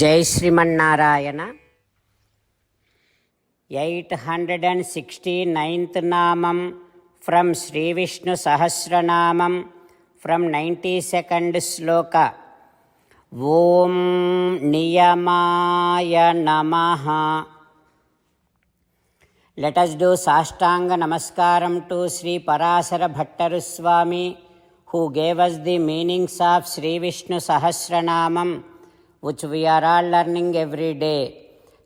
జై శ్రీమన్నారాయణ. 869th నామం from Sri Vishnu Sahasranamam from 92nd శ్లోక. ఓం నియమాయ నమః. Let us do Sashtanga Namaskaram to Sri Parasara Bhattaru Swami, who gave us the meanings of Sri Vishnu Sahasranamam, which we are all learning every day.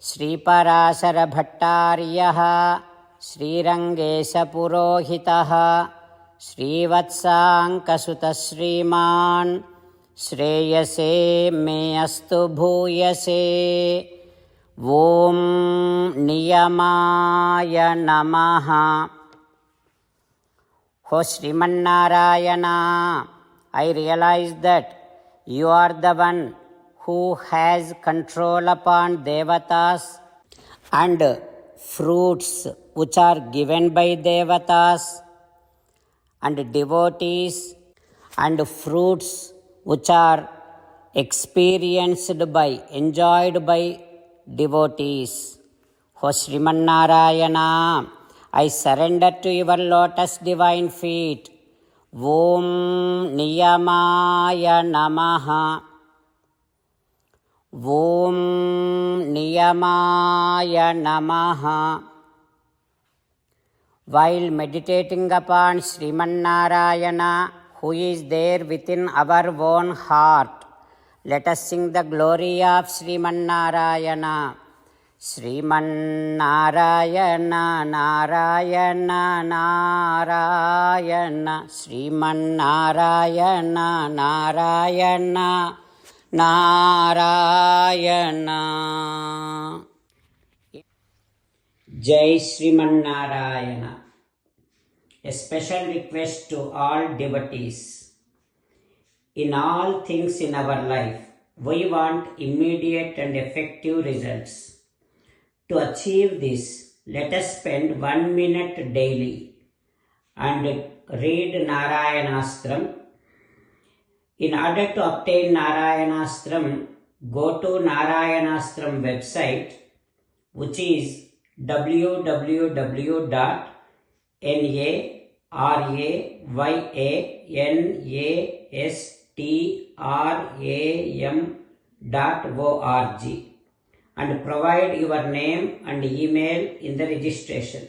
Sri Parasara Bhattaryah, Sri Rangesa Purohitah, Sri Vatsankasuta Sriman, Shreyase me astu bhuyase. Om Niyamaya Namaha. O Srimannarayana, I realize that you are the one who has control upon devatas and fruits which are given by devatas, and devotees and fruits which are experienced by, enjoyed by devotees. O Srimannarayana, I surrender to your lotus divine feet. Om Niyamaya Namaha. Om Niyamaya Namaha. While meditating upon Srimannarayana, who is there within our own heart, let us sing the glory of Srimannarayana. Srimannarayana, Narayana, Narayana. Srimannarayana, Narayana, Narayana. Jai Srimannarayana. A special request to all devotees. In all things in our life, we want immediate and effective results. To achieve this, let us spend 1 minute daily and read Narayanastram. In order to obtain Narayanastram, go to Narayanastram website, which is www.narayanaastram.org, and provide your name and email in the registration.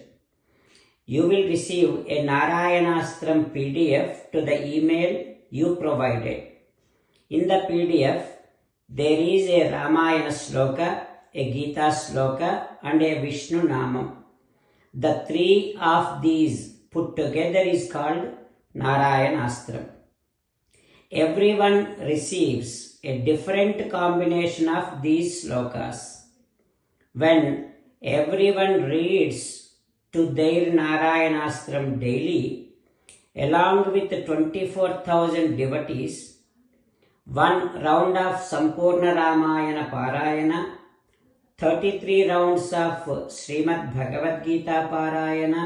You will receive a Narayanastram PDF to the email you provided. In the PDF, there is a Ramayana Sloka, a Gita Sloka, and a Vishnu Namam. The three of these put together is called Narayanastram. Everyone receives a different combination of these slokas. When everyone reads to their Narayanastram daily, along with 24,000 devotees, one round of Sampurna Ramayana Parayana, 33 rounds of Srimad Bhagavad Gita Parayana,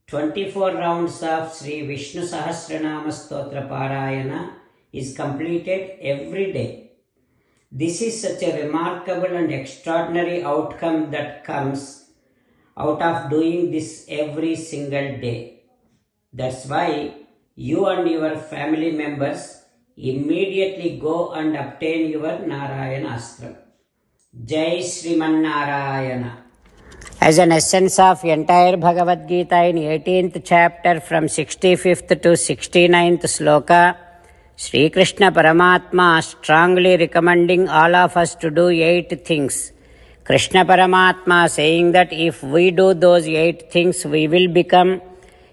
24 rounds of Sri Vishnu Sahasranama Stotra Parayana is completed every day. This is such a remarkable and extraordinary outcome that comes out of doing this every single day. That's why you and your family members immediately go and obtain your Narayanastram. Jai Srimannarayana. As an essence of entire Bhagavad Gita in 18th chapter from 65th to 69th sloka, Sri Krishna Paramatma strongly recommending all of us to do 8 things. Krishna Paramatma saying that if we do those 8 things, we will become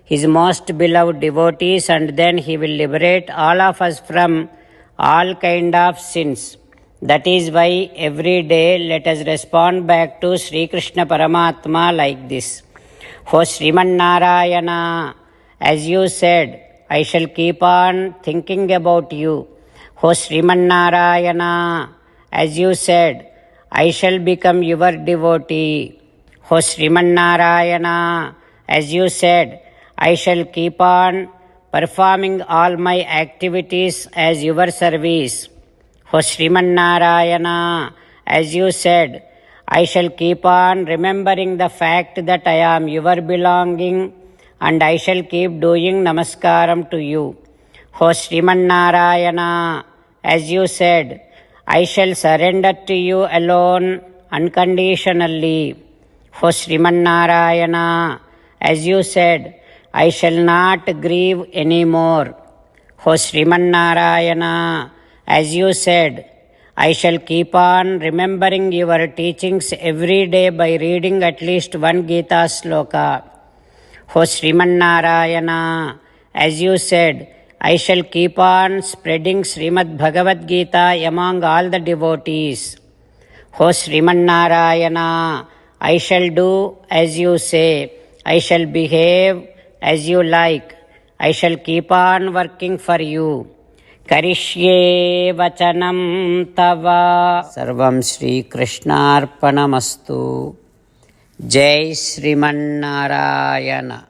his most beloved devotees, and then he will liberate all of us from all kind of sins. That is why every day let us respond back to Sri Krishna Paramatma like this. O Srimannarayana, as you said, I shall keep on thinking about you. O Srimannarayana, as you said, I shall become your devotee. O Srimannarayana, as you said, I shall keep on performing all my activities as your service. O Srimannarayana, as you said, I shall keep on remembering the fact that I am your belonging and I shall keep doing namaskaram to you. O Sriman Narayana, as you said, I shall surrender to you alone unconditionally. O Sriman Narayana, as you said, I shall not grieve anymore. O Sriman Narayana, as you said, I shall keep on remembering your teachings every day by reading at least one Gita sloka. O Sriman Narayana, as you said, I shall keep on spreading Srimad Bhagavad Gita among all the devotees. O Sriman Narayana, I shall do as you say. I shall behave as you like. I shall keep on working for you. Karishye vachanam tava. Sarvam Shri Krishnarpanamastu. Jai Sriman Narayana.